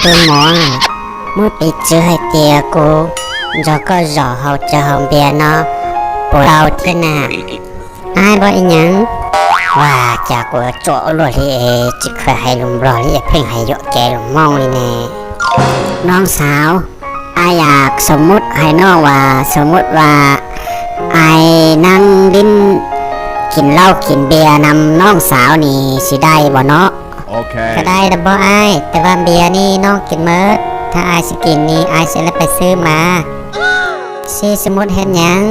tôi muốn muốn bị chữ hay tiệt cô rồi có rõ hậu cho hồng bia nó bộ đầu thế nào ai bảo nhắn và chả của chỗ rồi thì chỉ phải hay lùm rồi thì phải hay dọn kẻ lùm mong đi nèน้องสาวอายอยากสมมุติให้น้องว่าสมมุติว่าอายนั่งลิ้นกินเหล้ากินเบียร์นำน้องสาวนี่สิได้บ่เนาะก็ได้แต่บ่อายแต่ว่าเบียร์นี่น้องกินเมิดถ้าอายสิกินนี่อายสิแล้วไปซื้อมาสิสมมุติเฮ็ดหยัง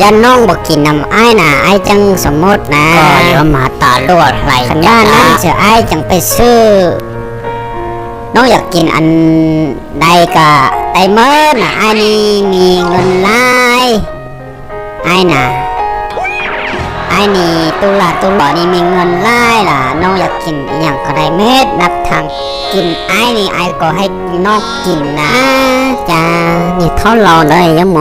ยันน้องบอกกินน้ำไอ้น่ะไอ้จังสมมตินะก็เดี๋ยวมาตาลวดไหลย่านนั้นเสียไอ้จังไปซื้อน้องอยากกินอันใดก็ได้เมื่อน่ะไอ้นี่มีเงินหลายไอ้น่ะไอ้นี่ตุลานี่มีเงินหลายล่ะน้องอยากกินอย่างก็ได้เม็ดนับทางกินไอ้นี่ไอ้ก็ให้น้องกินนะจ้านี่เขารอเลยยังโม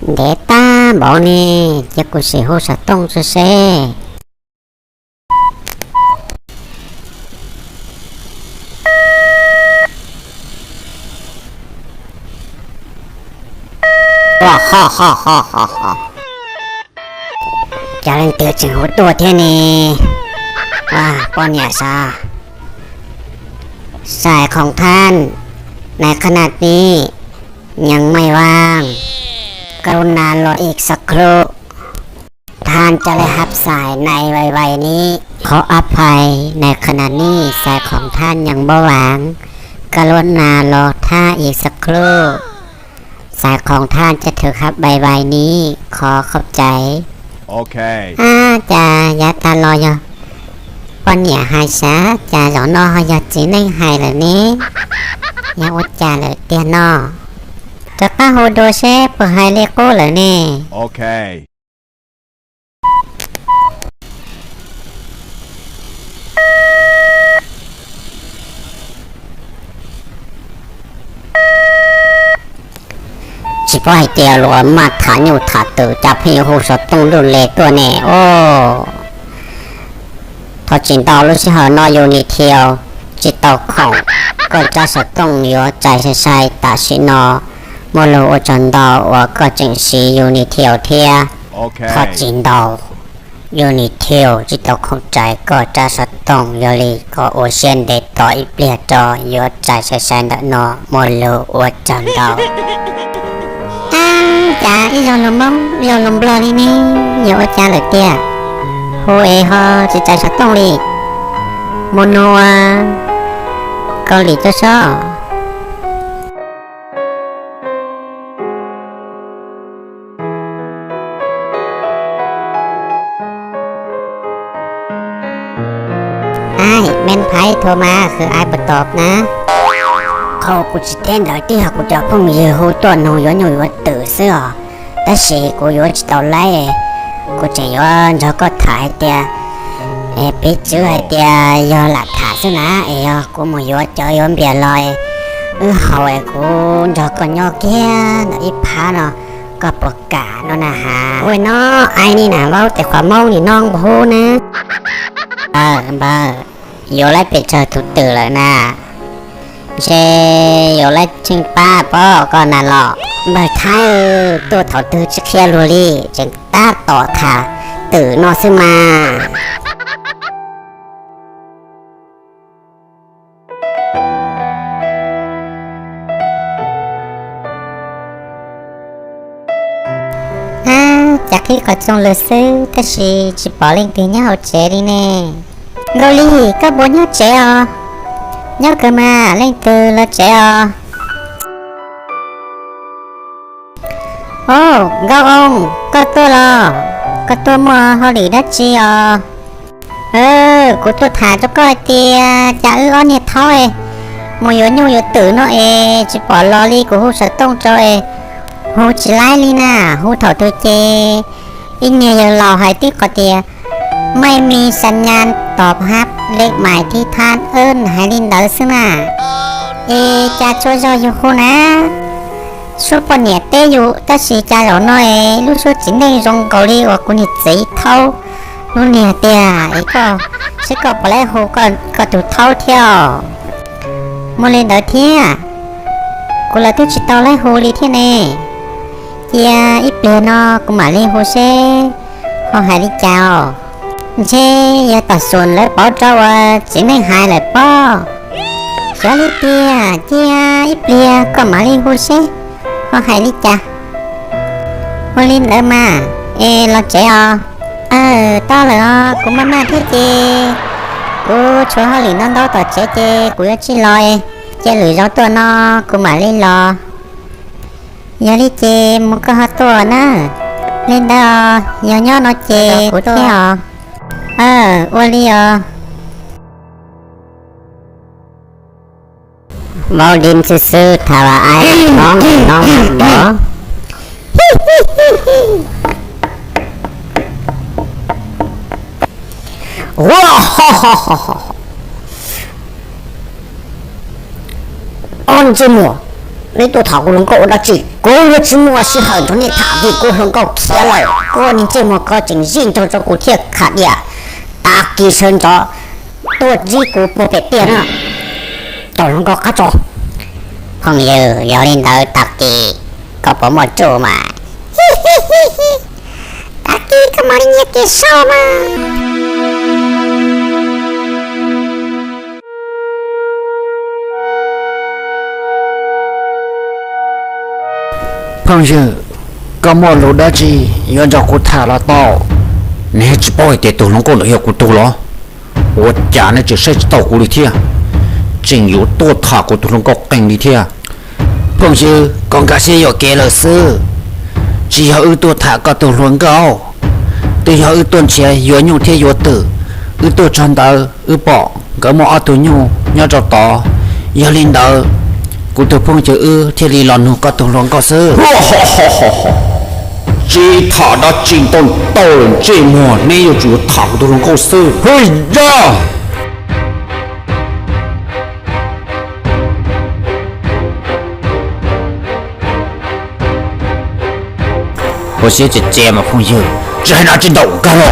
để ta bỏ nè cho cô sẽ hỗ trợ tông cho xe cho lên tiêu chừng hỗตัวthế nè con nhà sao สายของท่านในขณะนี้ยังไม่ว่างกรุณารออีกสักครู่ท่านจะได้รับสายในไวๆนี้ขออภัยในขณะนี้สายของท่านยังบ่ว่างกรุณารอท่าอีกสักครู่สายของท่านจะถึงครับไวๆนี้ขอขอบใจโอเคจ้ายาตาลอยปัญญาหายซะจ้าหลอนอหายจีในหายเลยนี้ยาอุจจาเลยเตียนอจะป้าโฮโดเช่เปิดไฮเลโก้เหรอเนี่ยโอเคชิบให้เตียหลวมมาฐานอยู่ถาตื่จับให้หูสดตรงรุ่นเล็กตัวเนี่ยโอ้พอจินตอรู้สิเหรอนอยู่นี่เที่ยวจิตตอของก็จะสดตรงอยู่ใจใส่ตาชินอมโลอจันดาวว่าก็จึงสีอยู่ในเที่ยวเทียพอจินดาวอยู่ในเที่ยวจิตตอของใจก็จะสดตรงอยู่ลีก็โอเชียนเดต่ออีเปลี่ยนจออยู่ใจใส่ดนอมโลอจันดาวจ้าอีหลงมองอีหลงบลอนี่นี่อยู่จ้าเลยเตี้ยโฮเอฮอจิตใจสดตรงลีโมโนเกาหลีจะชอบแม่นไพ่โทรมาคือไอ้ประตอบนะเขากูจะเต้นได้ที่หากกูจะพุ่งยืหูตัวหนูย้อนอยู่ว่าตื่นเสื้อแต่สิกูย้อนจะต่อไล่กูจะย้อนแล้วก็ถ่ายเตียปิดชื่อเตียย้อนหลักฐานซึ่งนะกูมึงย้อนเจอย้อนเบียร์ลอยเขากูแล้วก็ย้อนแก่อีพาเนาะก็ประกาศเนาะนะฮะโอ้ยน้อไอ้นี่นะว่าแต่ความมองนี่น้องพูนะบ้าอยู่ไล่เป็ดเจอทุกตื่นเลยนะเชอยู่ไล่ชิงป้าป้อก็นั่นหรอกเมื่อท้ายตัวถอดตื่นจะเคลียร์ลูลี่จึงตาต่อค่ะตื่นนอนซึ่งมาจากที่เขาจงเลยซื้อแต่สิจะบอกเล่นตีเนาเจดีเน่โรลี่ก็บนเนาเจอเนาก็มาเล่นตื่นแล้วเจอโอ้ก็องก็ตัวรอก็ตัวมัวฮอลลี่ดัชจีกูตัวถ่ายจะก้อยเตียจะอ้อนเนี่ยท้อยมัวอยู่ตื่นเนาะจะบอกลอลี่กูหูสะต้องจอยหูจิไล่ลีน่าหูถอดตัวเจอินเนี่ยยังรอให้ที่กอเตียไม่มีสัญญาณตอบรับเลขหมายที่ท่านเอิ้นให้ลินเดอร์ซึ่งน่ะจะช่วยอยู่คู่นะช่วยปนเนี่ยเตอยู่แต่สิจะหล่อน้อยรู้สึกจินในรงเกาหลีว่ากูนี่จีเท่ารู้เนี่ยเตียก็สิก็ไปแล้วหูก็ถูก thâu theo một lên đầu thiên cô là tôi chỉ tao lấy hồ lý thế này kia ít bề nó cũng mà lên hồ xe họ hay đi chào chế giờ tao xuân lấy bỏ trâu chỉ mấy hai lại bỏ xóa lý tia kia ít bề còn mà lên hồ xe họ hay đi chào hồ lên nữa mà ê lo trẻ tao là cũng mà thế chị cô cho họ liền nó đâu tao chế cô chỉ lo chế lười rau tua nó cũng mà lên lo giờ đi chế một cái hot tua nữa lên đó giờ nhớ nó chế của tôi uli vào đêm sư thà là ai nó bỏ 언제 뭐? 내또 타고는 거 오다지. 그거 지모가 시한 전에 타기 고는 거 키라요. 그거는 지모 거진 진도저고 티카디야. 딱기 선저 또 지고 뽑혔대나. 또는 거 가져.朋友 열인 너 딱기 거 보면 좋마. 딱기 그 머리 이렇게 써마.朋友，咁我老得子，要照顾他了到，你只包一点都能够了要顾多了，我家呢就设置到顾里天，真有多他顾都能够跟里天。朋友，讲这些要给了事，只要有多他个都能够，都要有多钱要用天要得，有多传达有包，咁我阿多用要找到，要领导。กูตัวพงจะที่ลีลอนก็ตัวลงก็ซื้อจีถาดจีนต้นโตนจีมัวนี่อยู่จู่ถาตัวลงก็ซื้อเฮ้ยย่า我写这节目朋友这还拿真到干了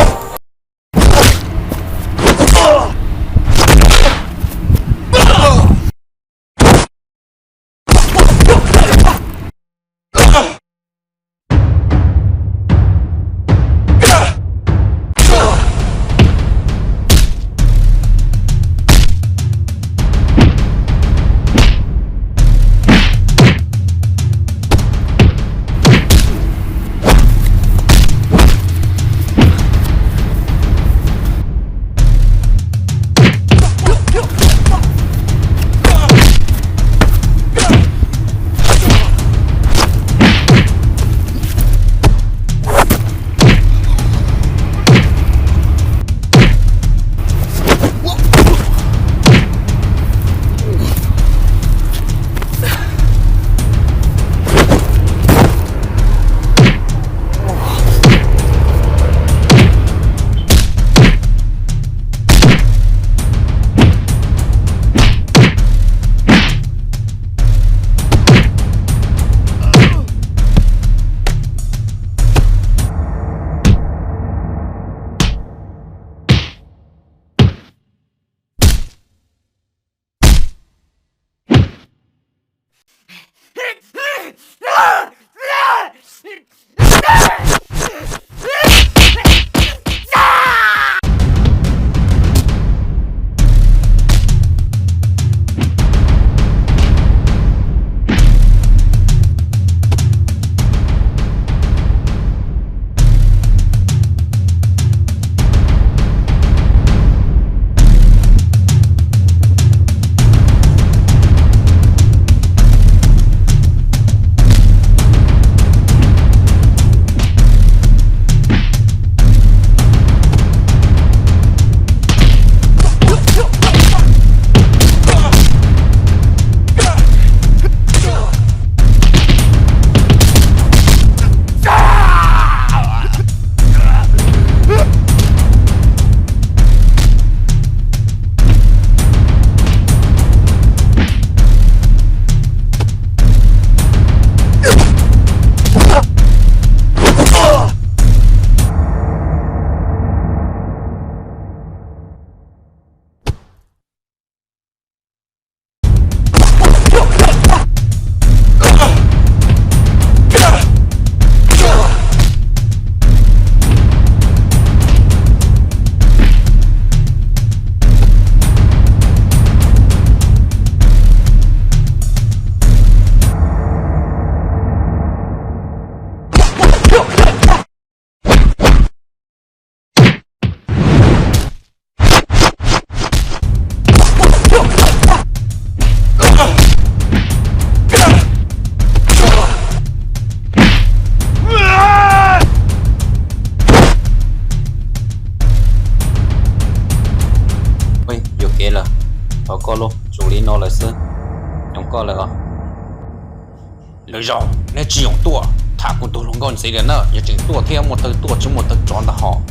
处理孬了是，用过了哦。雷绕，那只用多，他古都龙高谁的呢？也真多天没得多，只没得装的好。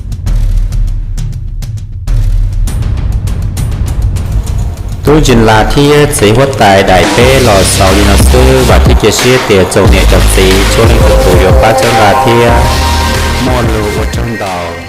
tôi dừng là thi chỉ hoạt tại đại bê lò sáu đi nó sư và thi kia xí tiền dầu nhẹ chọc xí cho nên cuộc tụ yếu ba chân là thi mò lù ở trong đầu